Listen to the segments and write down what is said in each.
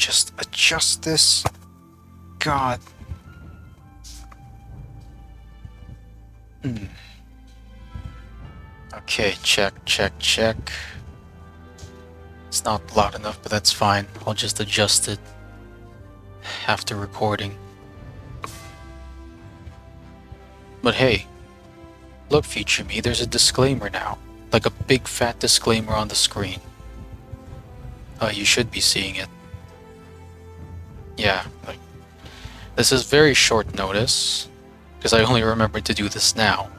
just adjust this? God. Hmm. Okay, check, check, check. It's not loud enough, but that's fine. I'll just adjust it after recording. But hey, look, Future Me, there's a disclaimer now. Like a big fat disclaimer on the screen. You should be seeing it. Yeah, like, this is very short notice, because I only remembered to do this now.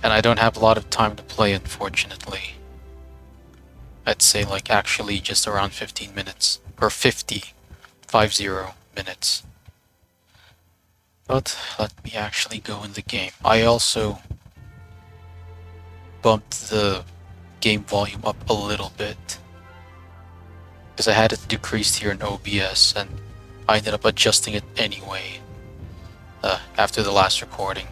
And I don't have a lot of time to play, unfortunately. I'd say like actually just around 15 minutes. Or 50 minutes. But let me actually go in the game. I also bumped the game volume up a little bit. Because I had it decreased here in OBS, and I ended up adjusting it anyway after the last recording.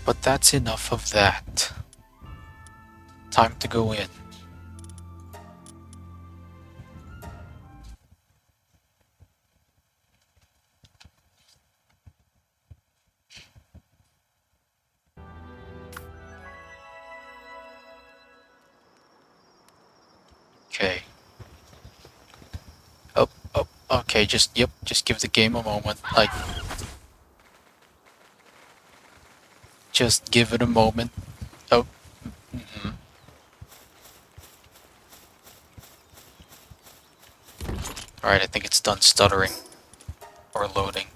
But that's enough of that. Time to go in. Okay. Oh, oh, okay, just give the game a moment. Like, just give it a moment. Oh, Alright, I think it's done stuttering. Or loading.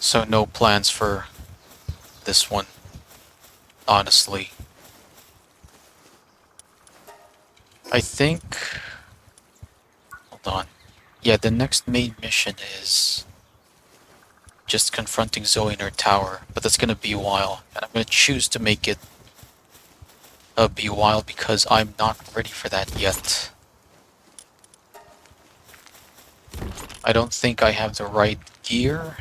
So no plans for this one, honestly. I think... Hold on. Yeah, the next main mission is just confronting Zoe in her tower, but that's gonna be a while. And I'm gonna choose to make it be a while because I'm not ready for that yet. I don't think I have the right gear.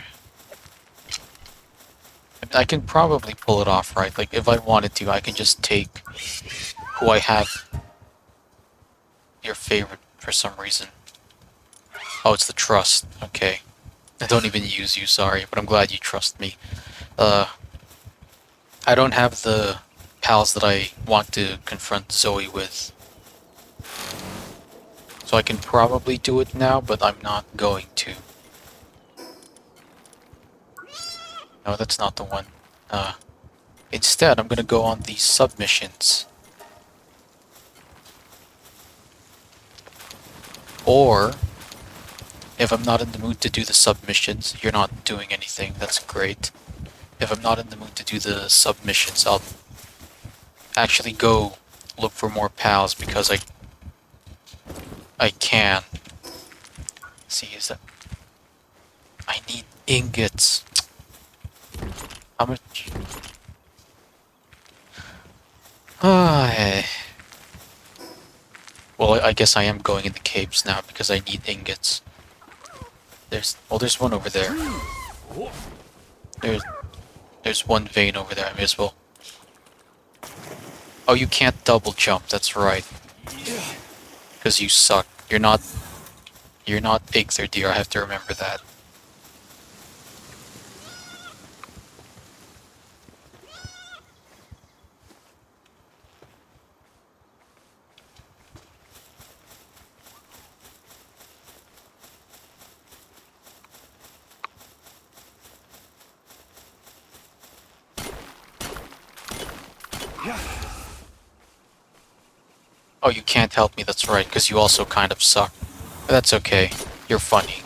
I can probably pull it off, right? Like, if I wanted to, I can just take who I have your favorite for some reason. Oh, it's the trust. Okay. I don't even use you, sorry, but I'm glad you trust me. I don't have the pals that I want to confront Zoe with. So I can probably do it now, but I'm not going to. No, that's not the one. Instead, I'm gonna go on these submissions. Or, if I'm not in the mood to do the submissions, you're not doing anything, that's great. If I'm not in the mood to do the submissions, I'll actually go look for more pals because I can. See, is that... I need ingots. How much? Well, I guess I am going in the caves now because I need ingots. There's one over there. There's one vein over there. I may as well. Oh, you can't double jump. That's right. Because you suck. You're not Aether Deer. I have to remember that. Oh, you can't help me. That's right. Because you also kind of suck. But that's okay. You're funny.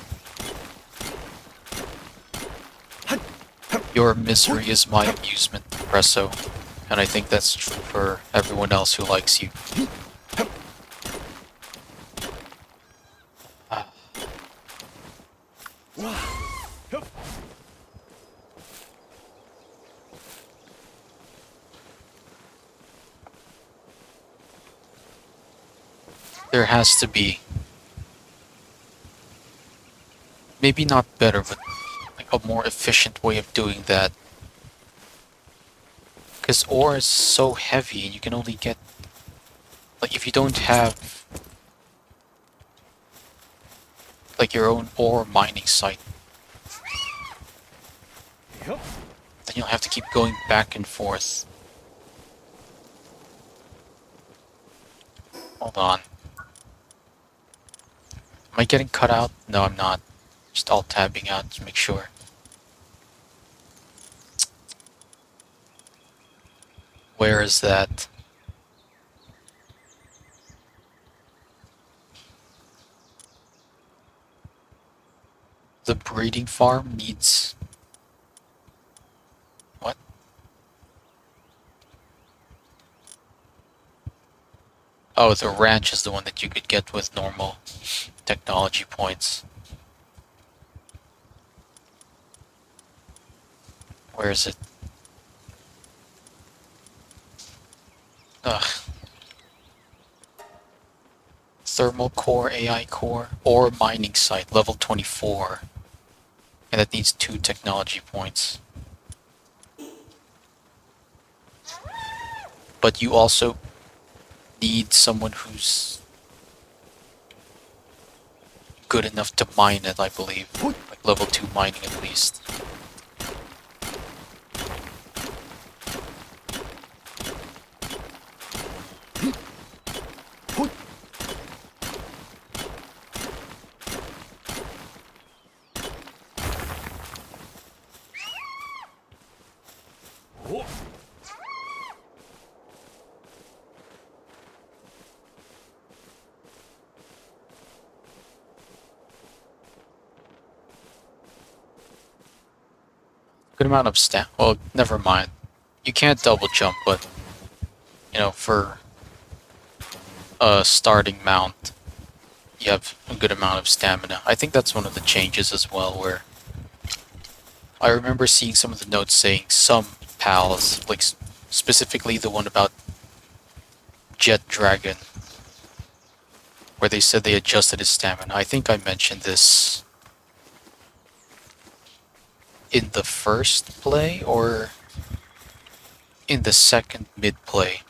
Your misery is my amusement, Presso. And I think that's true for everyone else who likes you. There has to be. Maybe not better, but like a more efficient way of doing that. Because ore is so heavy and you can only get Like, if you don't have, like, your own ore mining site, Yep. then you'll have to keep going back and forth. Hold on. Am I getting cut out? No, I'm not. Just alt-tabbing out to make sure. Where is that? The breeding farm needs... What? Oh, the ranch is the one that you could get with normal technology points. Where is it? Ugh. Thermal core, AI core, ore mining site, level 24. And that needs 2 technology points. But you also need someone who's good enough to mine it, I believe. Like level 2 mining at least. Good amount of well, never mind. You can't double jump, but, you know, for a starting mount, you have a good amount of stamina. I think that's one of the changes as well, where I remember seeing some of the notes saying some pals, like specifically the one about Jet Dragon, where they said they adjusted his stamina. I think I mentioned this in the first play or in the second mid-play.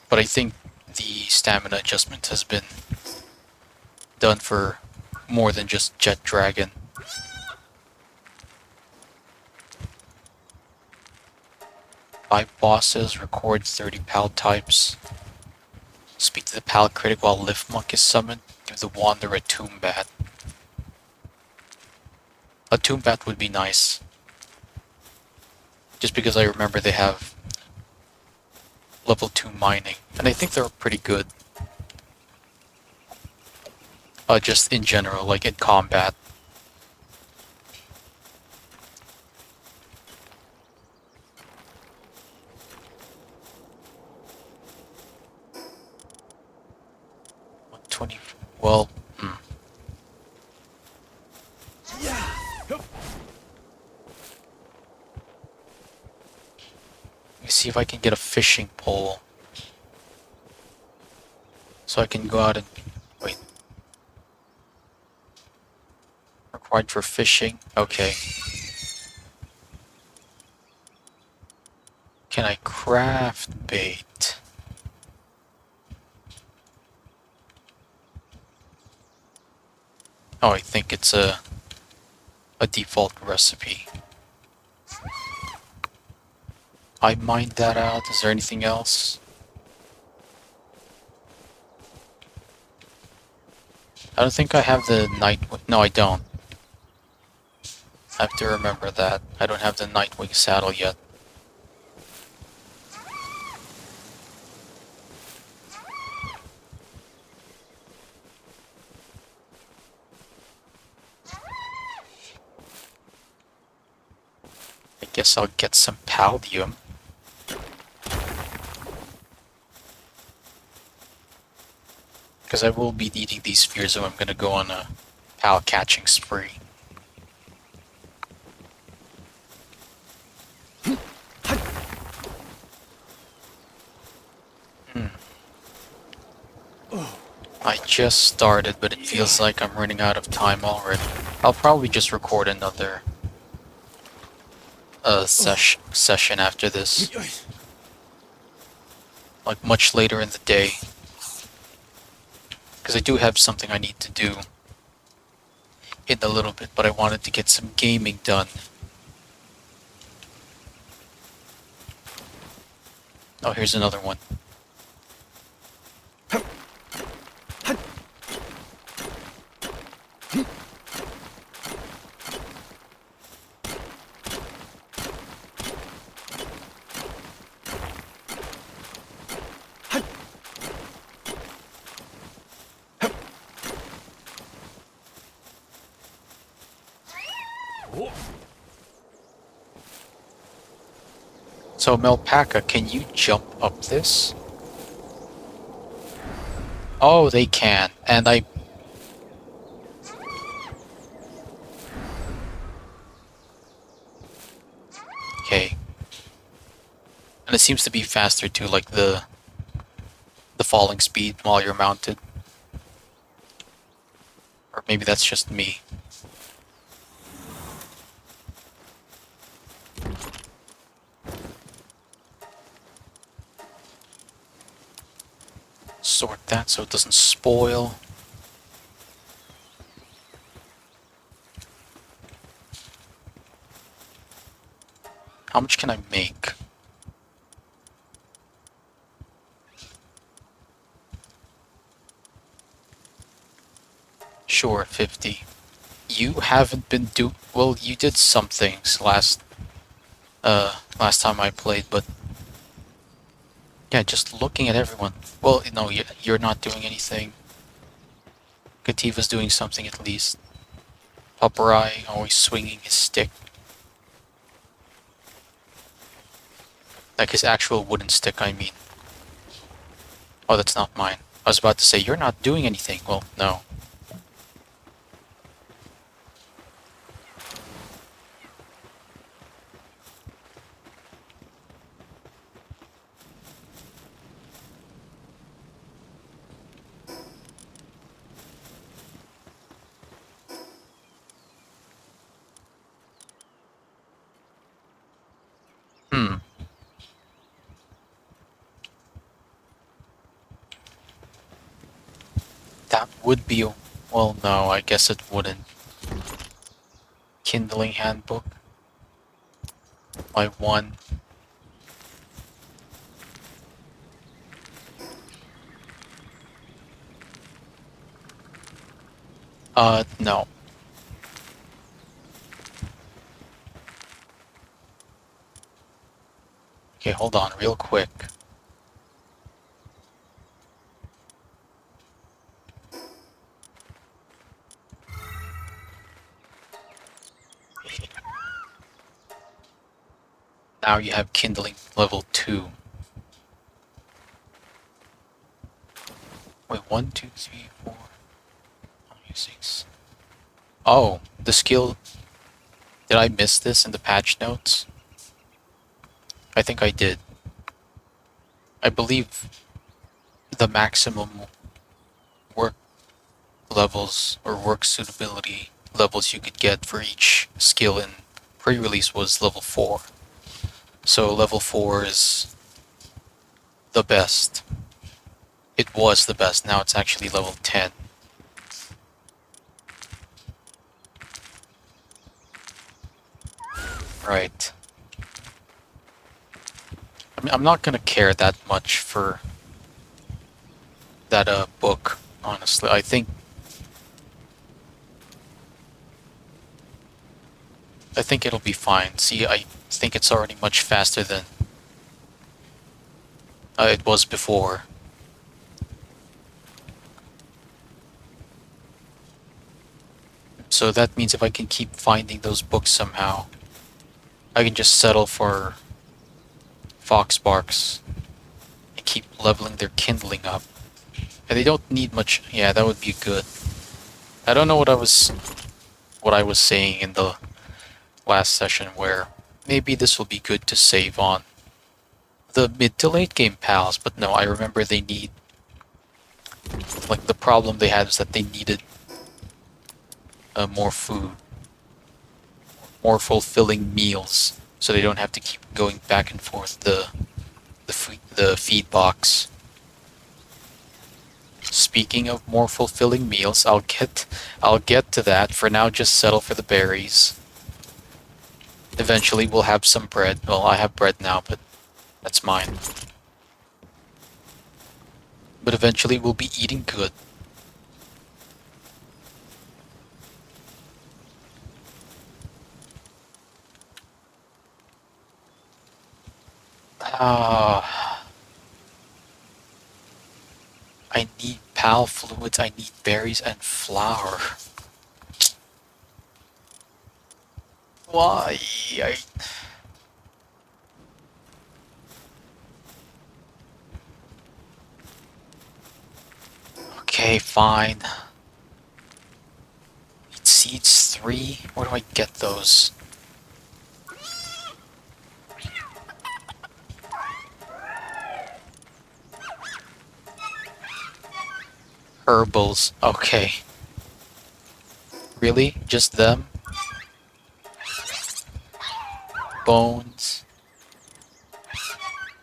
But I think the stamina adjustment has been done for more than just Jet Dragon. Five bosses, record 30 pal types. Speak to the pal critic while Liftmonk is summoned. Give the Wanderer a Tomb Bat. A Tomb Bat would be nice. Just because I remember they have level 2 mining. And I think they're pretty good. Just in general, like in combat. $120. Well, let me see if I can get a fishing pole. So I can go out and... Wait. Required for fishing? Okay. Can I craft bait? Oh, I think it's a default recipe. I mined that out. Is there anything else? I don't think I have the Nightwing. No, I don't. I have to remember that. I don't have the Nightwing saddle yet. I guess I'll get some Paldium. Because I will be needing these spheres if I'm going to go on a pal catching spree. I just started, but it feels like I'm running out of time already. I'll probably just record another session after this. like much later in the day. Because I do have something I need to do in a little bit, but I wanted to get some gaming done. Oh, here's another one. So, Melpaca, can you jump up this? Oh, they can. And I... Okay. And it seems to be faster too, like the falling speed while you're mounted. Or maybe that's just me. Sort that so it doesn't spoil. How much can I make? Sure, 50. You haven't been well, you did some things last time I played, but yeah, just looking at everyone. Well, no, you're not doing anything. Kativa's doing something at least. Paparai always swinging his stick. Like his actual wooden stick, I mean. Oh, that's not mine. I was about to say, you're not doing anything. Well, no. Hmm. That would be a... Well, no, I guess it wouldn't. Kindling handbook. My one. No. Okay, hold on real quick. Now you have kindling level 2. Wait, 1, 2, 3, 4, 6. Oh, the skill... Did I miss this in the patch notes? I think I did. I believe the maximum work levels or work suitability levels you could get for each skill in pre-release was level 4. So level 4 is the best. It was the best, now it's actually level 10. Right. I mean, I'm not gonna care that much for that book, honestly. I think it'll be fine. See, I think it's already much faster than it was before. So that means if I can keep finding those books somehow, I can just settle for Foxbarks and keep leveling their kindling up. And they don't need much. Yeah, that would be good. I don't know what I was saying in the last session where maybe this will be good to save on the mid to late game pals, but no, I remember they need, like, the problem they had is that they needed more food, more fulfilling meals, so they don't have to keep going back and forth the the feed box. Speaking of more fulfilling meals, I'll get to that. For now, just settle for the berries. Eventually, we'll have some bread. Well, I have bread now, but that's mine. But eventually, we'll be eating good. Ah, I need pal fluids. I need berries and flour. Why? Okay, fine. Need seeds 3. Where do I get those? Herbals. Okay. Really? Just them? Bones.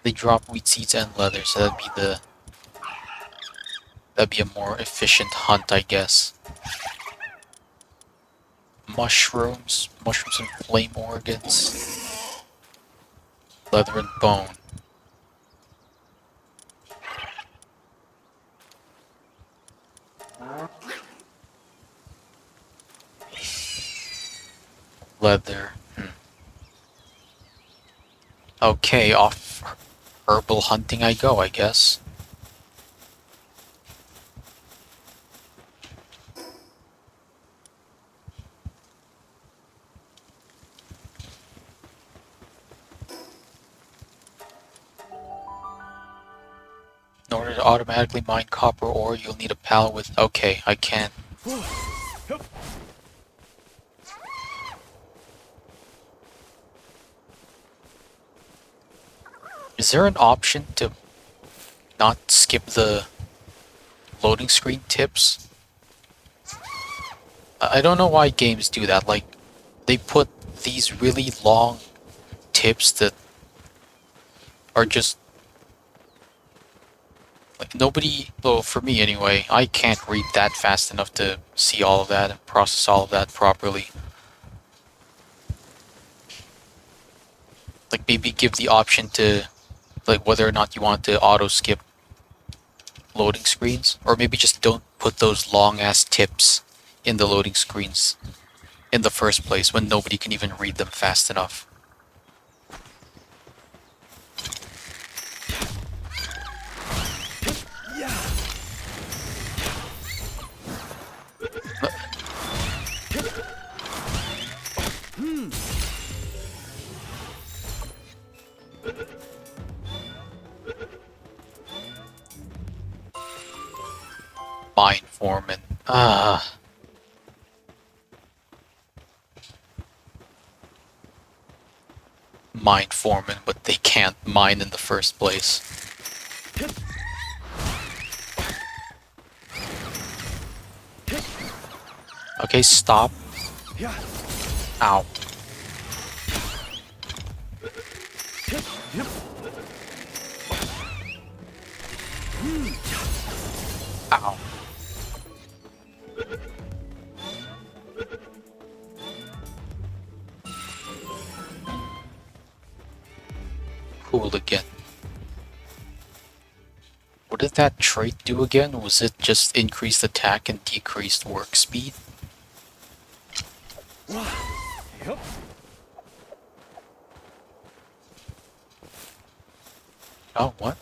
They drop wheat seeds and leather, so that'd be a more efficient hunt, I guess. Mushrooms and flame organs. Leather and bone. Leather. Okay, off herbal hunting I go, I guess. In order to automatically mine copper ore, you'll need a pallet with... Okay, I can. Is there an option to not skip the loading screen tips? I don't know why games do that. Like, they put these really long tips that are just... Like, nobody... Well, for me anyway, I can't read that fast enough to see all of that and process all of that properly. Like, maybe give the option to... Like, whether or not you want to auto-skip loading screens, or maybe just don't put those long-ass tips in the loading screens in the first place when nobody can even read them fast enough. Mine foreman. Mine foreman, but they can't mine in the first place. Okay, stop. Ow. Ow. Cool again. What did that trait do again? Was it just increased attack and decreased work speed? Oh, what?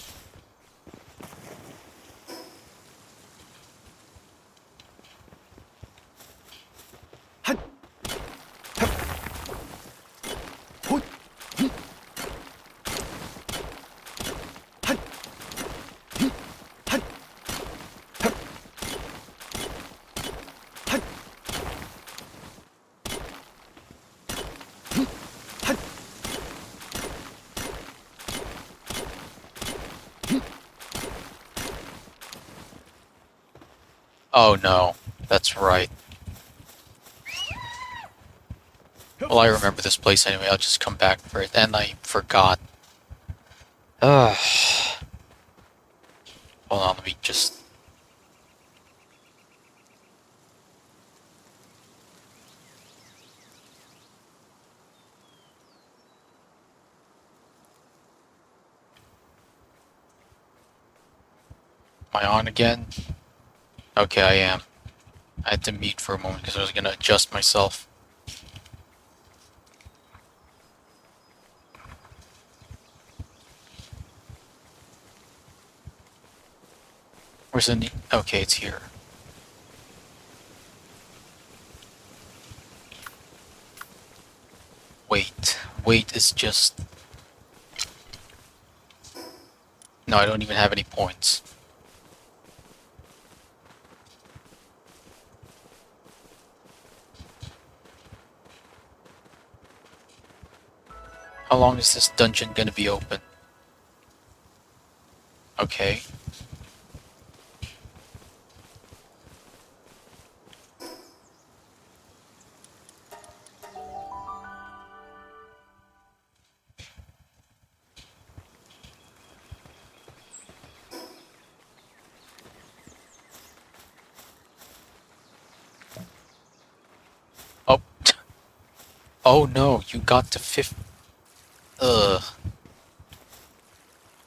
Oh no, that's right. Well, I remember this place anyway, I'll just come back for it, and I forgot. Ugh. Hold on, let me just... Am I on again? Okay, I am. I had to mute for a moment because I was gonna adjust myself. Where's the... Okay, it's here. Wait. Wait is just... No, I don't even have any points. How long is this dungeon gonna be open? Okay. Oh. Oh no, you got to 50... Ugh.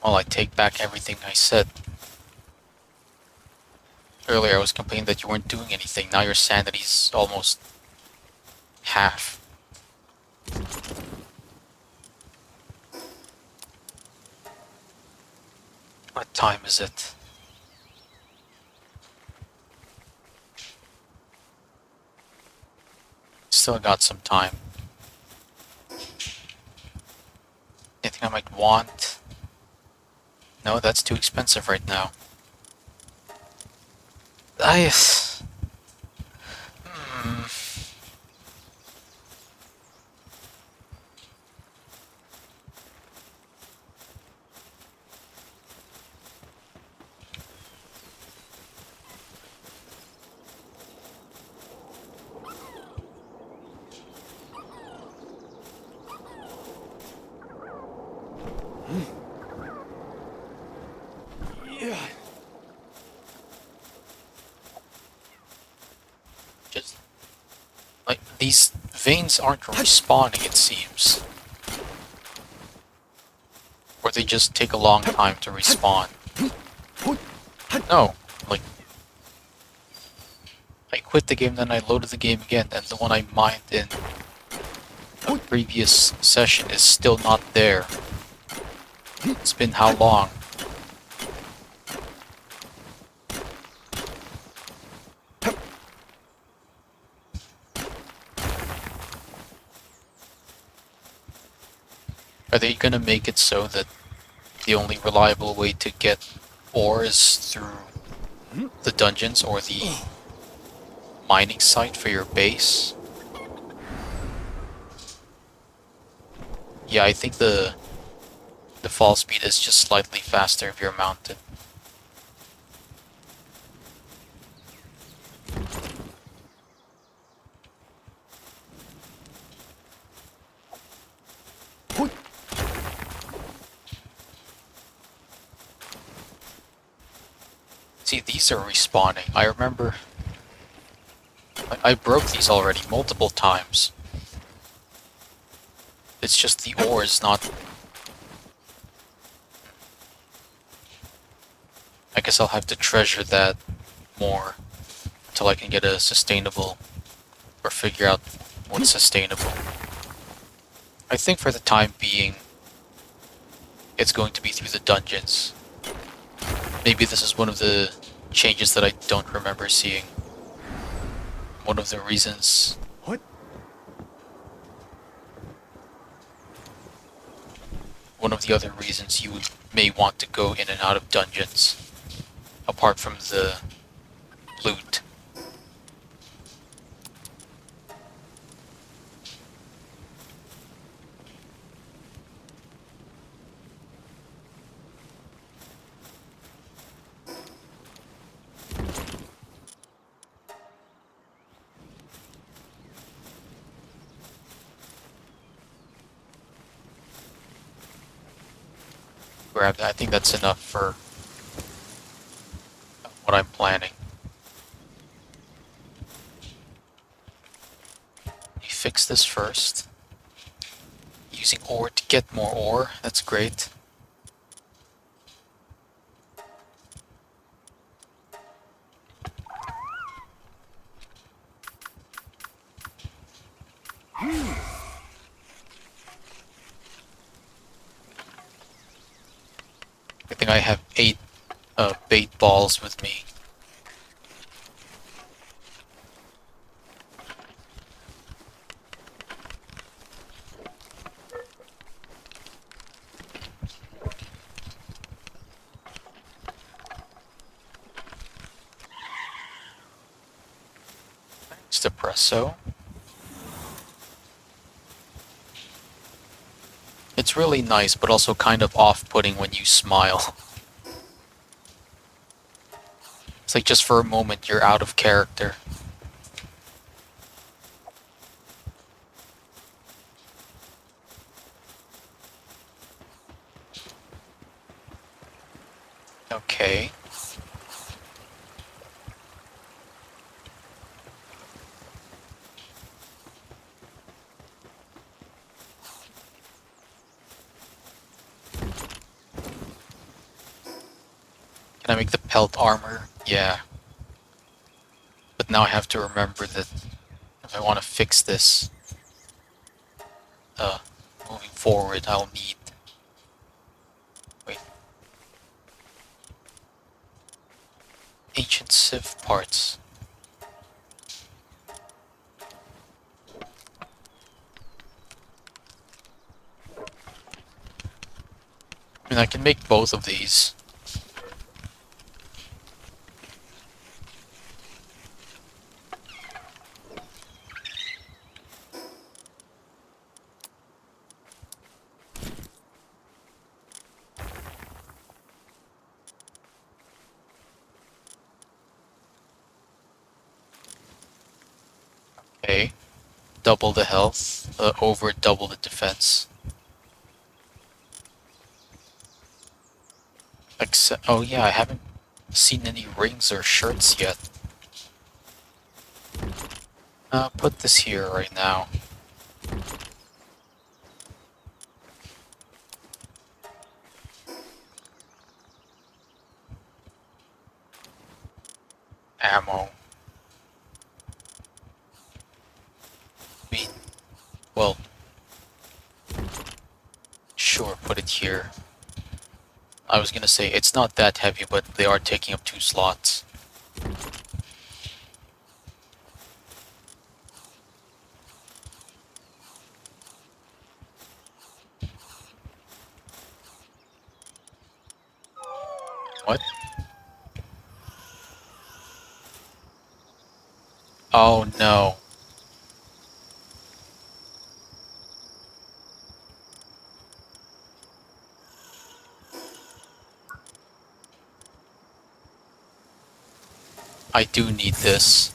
Well, I take back everything I said. Earlier I was complaining that you weren't doing anything. Now your sanity's almost half. What time is it? Still got some time. Anything I might want? No, that's too expensive right now. I... Hmm. Just... Like, these veins aren't respawning, it seems. Or they just take a long time to respawn. No, like... I quit the game, then I loaded the game again, and the one I mined in a previous session is still not there. It's been how long? Are they gonna make it so that the only reliable way to get ore is through the dungeons or the mining site for your base? Yeah, I think the fall speed is just slightly faster if you're mounted. See, these are respawning. I remember... I broke these already multiple times. It's just the ore is not... I guess I'll have to treasure that more until I can get a sustainable... or figure out what's sustainable. I think for the time being, it's going to be through the dungeons. Maybe this is one of the changes that I don't remember seeing. One of the reasons... What? One of the other reasons you may want to go in and out of dungeons, apart from the loot. Grab that. I think that's enough for what I'm planning. You fix this first. Using ore to get more ore, that's great. I think I have 8 bait balls with me. Thanks, Depresso. It's really nice, but also kind of off-putting when you smile. It's like just for a moment you're out of character. Okay. Can I make the pelt armor? Yeah. But now I have to remember that if I want to fix this, uh, moving forward, I'll need... Wait. Ancient Civ parts. I mean, I can make both of these. Okay. Double the health, over double the defense. Except, oh yeah, I haven't seen any rings or shirts yet. Put this here right now. Ammo. Wait, well, sure, put it here. I was gonna say, it's not that heavy, but they are taking up 2 slots. What? Oh no. I do need this.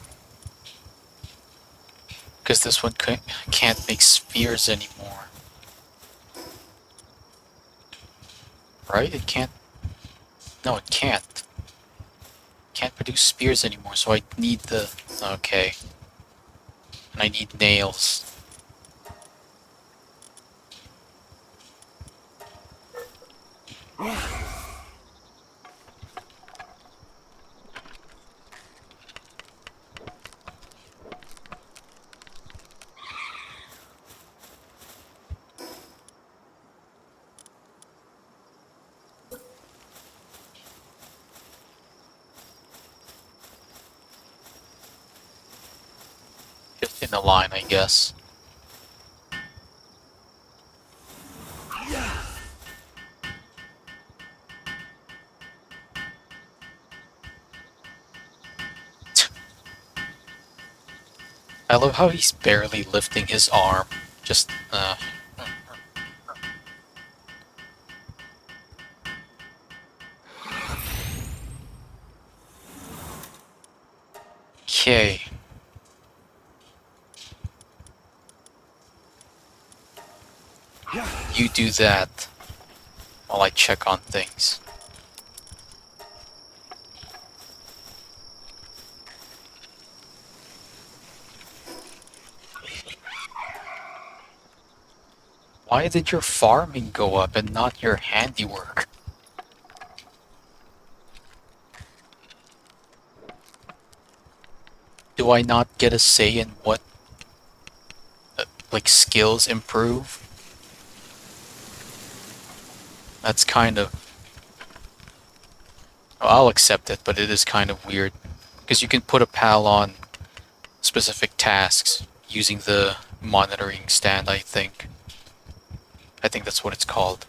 Because this one can't make spheres anymore. Right? It can't... No, it can't. Can't produce spears anymore, so I need the... Okay. And I need nails. Just in a line, I guess. I love how he's barely lifting his arm. Just, Okay. You do that while I check on things. Why did your farming go up and not your handiwork? Do I not get a say in what, like, skills improve? That's kind of... well, I'll accept it, but it is kind of weird. Because you can put a PAL on specific tasks using the monitoring stand, I think. I think that's what it's called.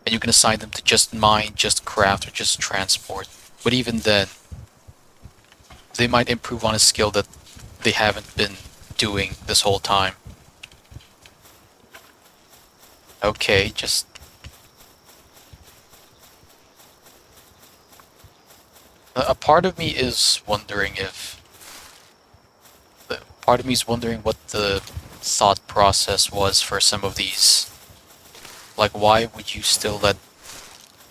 And you can assign them to just mine, just craft, or just transport. But even then, they might improve on a skill that they haven't been doing this whole time. Okay, just... a part of me is wondering if... part of me is wondering what the thought process was for some of these. Like, why would you still let...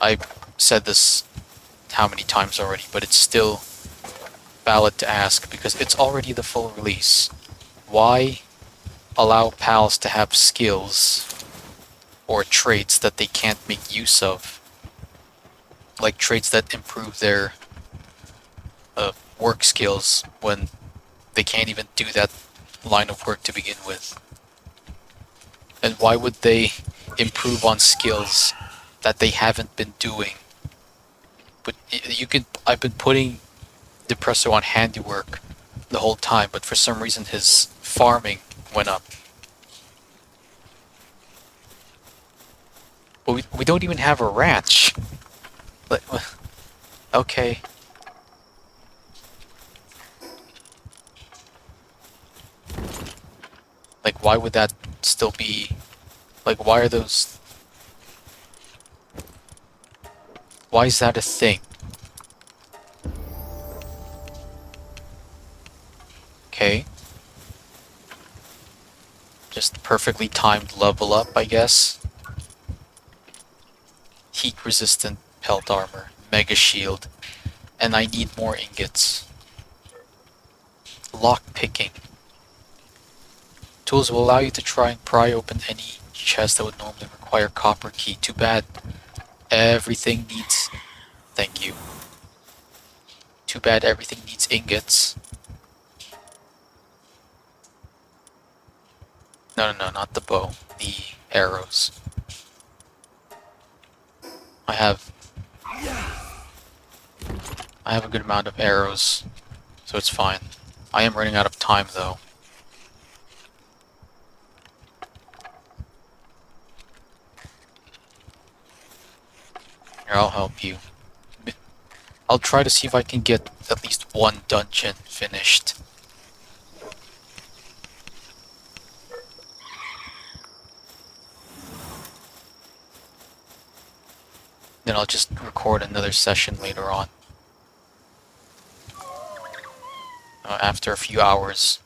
I've said this how many times already, but it's still valid to ask because it's already the full release. Why allow pals to have skills or traits that they can't make use of? Like traits that improve their work skills when they can't even do that line of work to begin with. And why would they improve on skills that they haven't been doing? But you could... I've been putting Depresso on handiwork the whole time, but for some reason his farming went up. But we don't even have a ranch. But, okay. Like, why would that still be... like, why are those... why is that a thing? Okay. Just perfectly timed level up, I guess. Heat resistant pelt armor, mega shield, and I need more ingots. Lock picking. Tools will allow you to try and pry open any chest that would normally require copper key. Too bad. Everything needs... thank you. Too bad everything needs ingots. No, not the bow. The arrows. I have a good amount of arrows, so it's fine. I am running out of time, though. Here, I'll help you. I'll try to see if I can get at least one dungeon finished. Then I'll just record another session later on. After a few hours.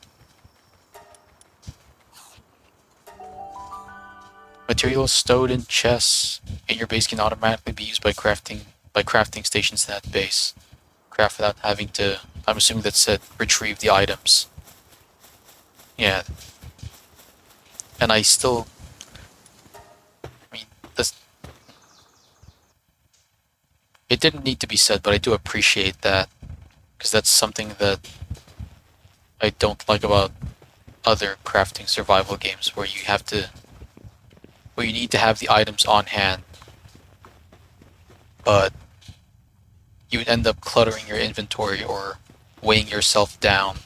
Materials stowed in chests in your base can automatically be used by crafting stations in that base. Craft without having to... I'm assuming that said retrieve the items. Yeah. And I still... I mean, this... it didn't need to be said, but I do appreciate that. Because that's something that I don't like about other crafting survival games where you have to... where you need to have the items on hand. But you would end up cluttering your inventory or weighing yourself down.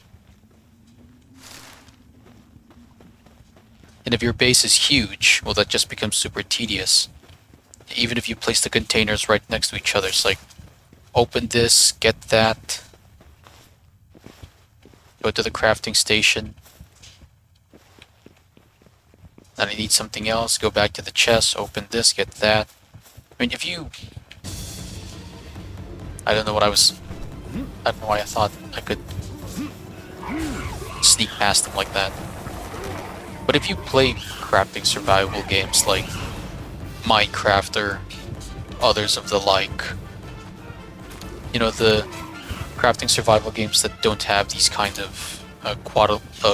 And if your base is huge, well, that just becomes super tedious. Even if you place the containers right next to each other, it's like, open this, get that, go to the crafting station, then I need something else, go back to the chest, open this, get that. I mean, if you... I don't know what I was... I don't know why I thought I could sneak past them like that. But if you play crafting survival games like Minecraft or others of the like, you know, the crafting survival games that don't have these kind of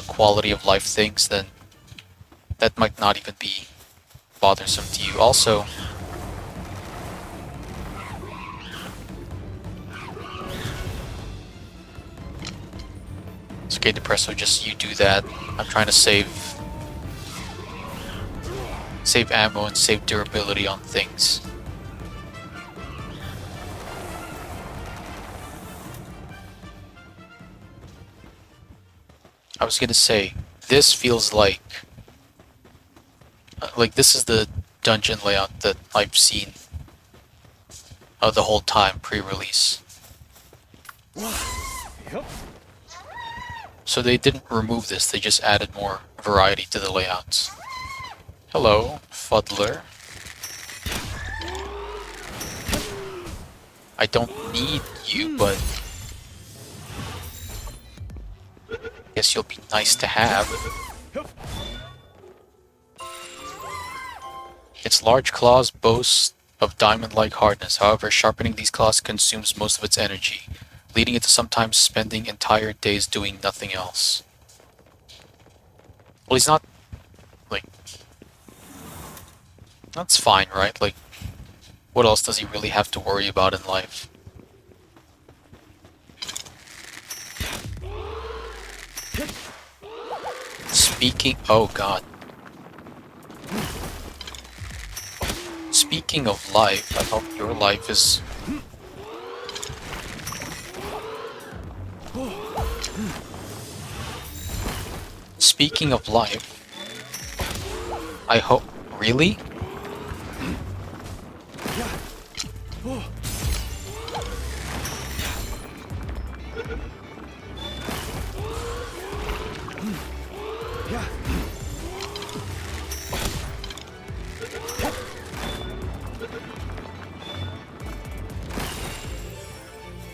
quality of life things, then that might not even be bothersome to you. Also, it's okay, Depresso, just you do that. I'm trying to save ammo and save durability on things. I was gonna say, this feels like this is the dungeon layout that I've seen the whole time pre-release. So they didn't remove this, they just added more variety to the layouts. Hello, Fuddler. I don't need you, but guess you'll be nice to have. Its large claws boast of diamond-like hardness. However, sharpening these claws consumes most of its energy, leading it to sometimes spending entire days doing nothing else. Well, he's not, like... That's fine, right? Like, what else does he really have to worry about in life? Speaking... Oh, God. Speaking of life, I hope your life is... Speaking of life, I hope... Really?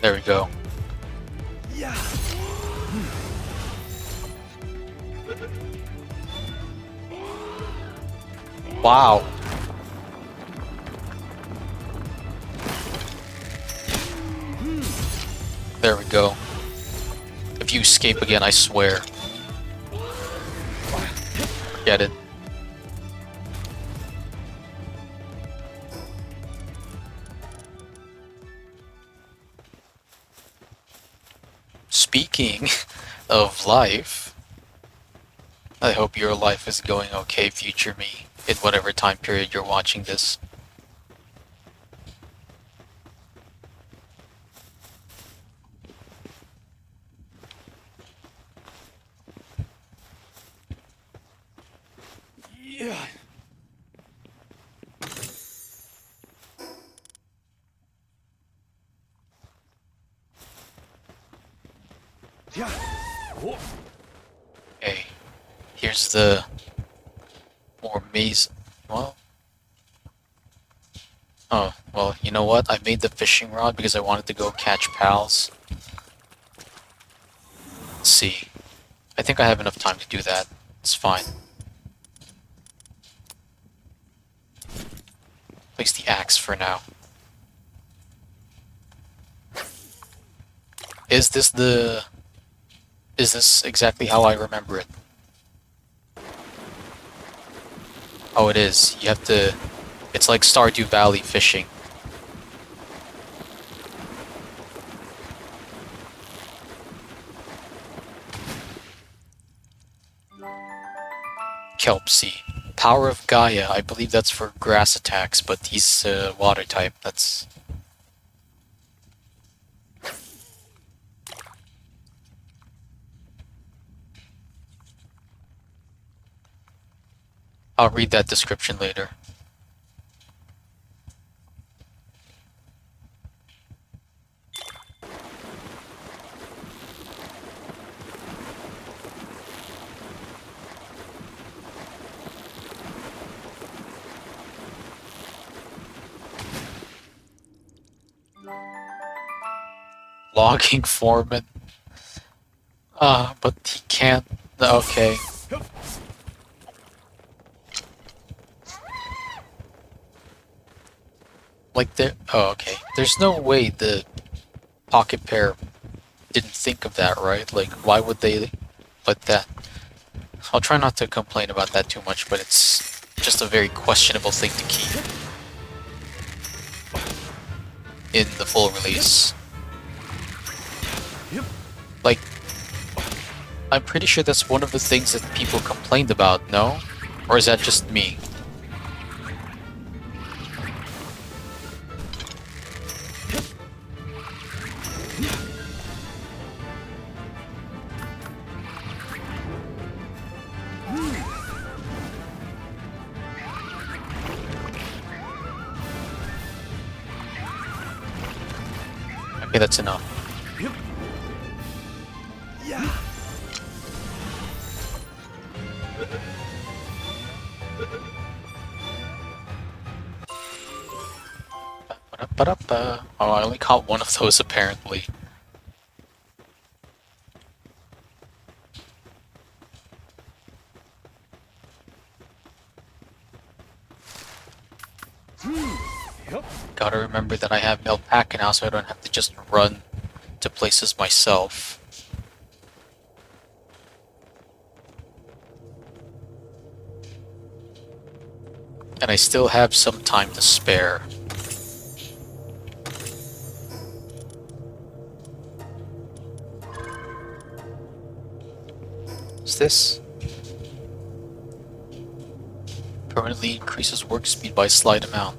There we go. Wow. There we go. If you escape again, I swear. Forget it. Speaking of life, I hope your life is going okay, future me, in whatever time period you're watching this. Yeah. Okay, here's the more maze. Well, oh, well, you know what? I made the fishing rod because I wanted to go catch pals. Let's see. I think I have enough time to do that. It's fine. Place the axe for now. Is this exactly how I remember it? Oh, it is. You have to... It's like Stardew Valley fishing. Kelp Sea. Power of Gaia. I believe that's for grass attacks, but he's water type. That's... I'll read that description later. Logging foreman. But he can't... Okay. Like there... Oh, okay. There's no way the Pocket Pair didn't think of that, right? Like, why would they let that... I'll try not to complain about that too much, but it's just a very questionable thing to keep in the full release. Like, I'm pretty sure that's one of the things that people complained about, no? Or is that just me? Okay, that's enough. Ba-da-ba-da-ba. Oh, I only caught one of those apparently. Gotta remember that I have alpaca now, so I don't have to just run to places myself. And I still have some time to spare. What's this? Permanently increases work speed by a slight amount.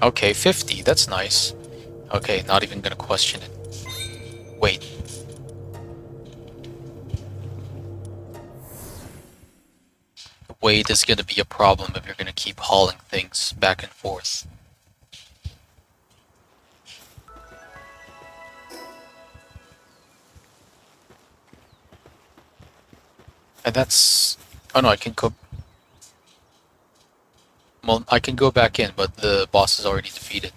Okay, 50, that's nice. Okay, not even gonna question it. Wait. Weight is gonna be a problem if you're gonna keep hauling things back and forth. And that's... Oh no, I can go... Well, I can go back in, but the boss is already defeated.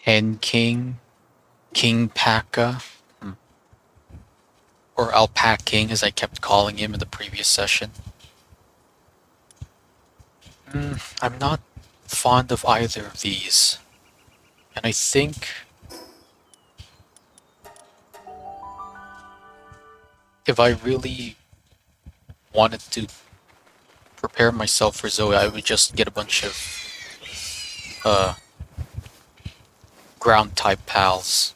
Hen King, King Paka, or Alpaca King as I kept calling him in the previous session. I'm not fond of either of these. And I think if I really wanted to prepare myself for Zoe, I would just get a bunch of ground type pals.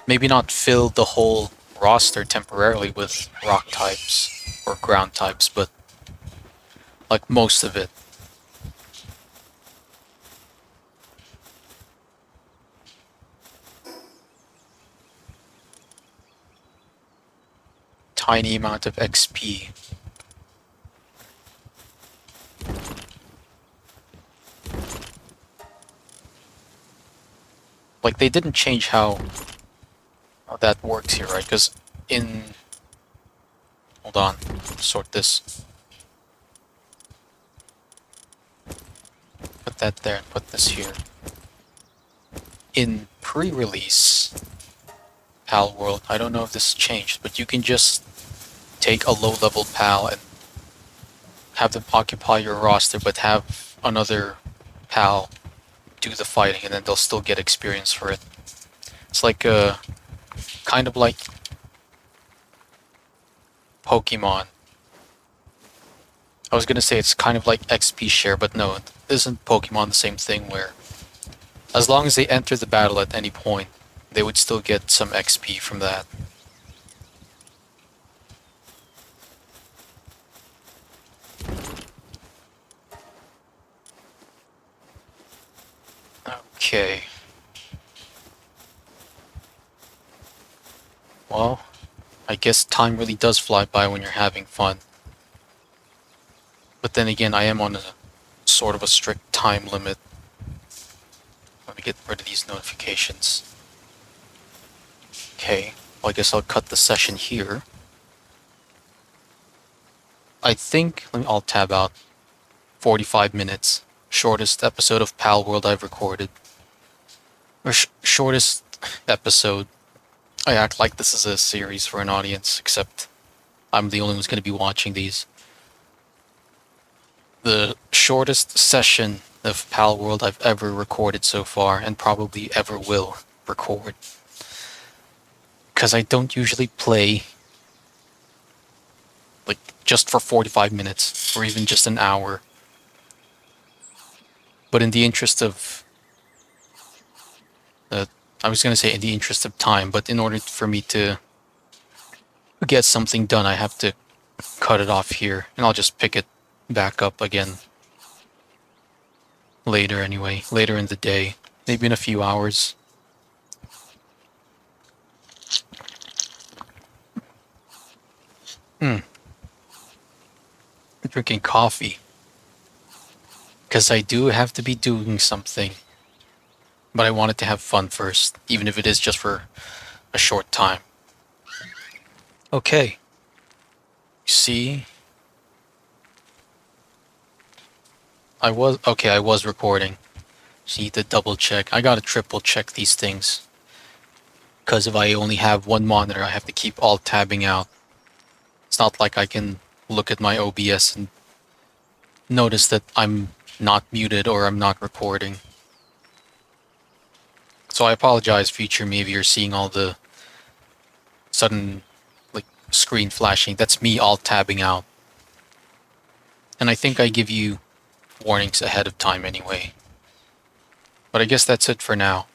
Maybe not fill the whole roster temporarily with rock types or ground types, but like most of it. Tiny amount of XP. Like, they didn't change how that works here, right? Because in... Hold on, sort this. Put that there and put this here. In pre-release Palworld, I don't know if this changed, but you can just take a low-level pal and have them occupy your roster, but have another pal do the fighting, and then they'll still get experience for it. It's like kind of like Pokemon. I was gonna say it's kind of like XP share, but no, isn't Pokemon the same thing where as long as they enter the battle at any point, they would still get some XP from that. Okay. Well, I guess time really does fly by when you're having fun. But then again, I am on a sort of a strict time limit. Let me get rid of these notifications. Okay, well, I guess I'll cut the session here. I think, I'll tab out 45 minutes. Shortest episode of Palworld I've recorded. Or shortest episode. I act like this is a series for an audience, except I'm the only one who's going to be watching these. The shortest session of Palworld I've ever recorded so far, and probably ever will record. Because I don't usually play like just for 45 minutes, or even just an hour. But in the interest of I was going to say in the interest of time, but in order for me to get something done, I have to cut it off here, and I'll just pick it back up again later anyway, later in the day, maybe in a few hours. Drinking coffee. Because I do have to be doing something. But I wanted to have fun first, even if it is just for a short time. Okay. See? I was recording. So you need to double check. I gotta triple check these things. Because if I only have one monitor, I have to keep alt tabbing out. It's not like I can look at my OBS and notice that I'm not muted or I'm not recording. So I apologize, future me, if you're seeing all the sudden screen flashing. That's me alt tabbing out. And I think I give you warnings ahead of time anyway. But I guess that's it for now.